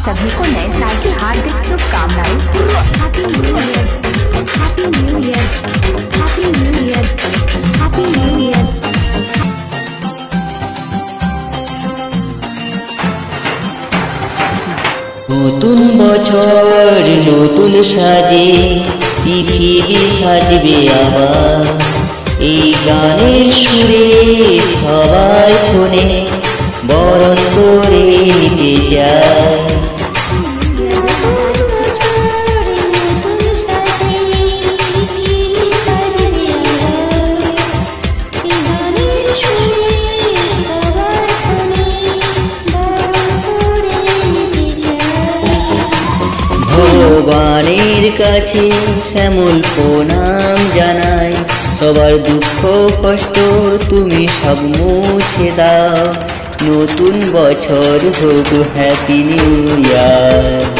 सभी को नए साल की हार्दिक शुभकामनाएं। Happy new year, happy new year, happy new year, happy new year. নতুন বছর নতুন সাজে পৃথিবী সাজবে আবার, এই গানের সুরে সবাই শুনে বরণ করে নিতে চায়। ভগবানের কাছে শ্যামল প্রণাম জানাই, সবার দুঃখ কষ্ট তুমি সব মুছে দাও, নতুন বছর হোক হ্যাপি নিউ ইয়ার।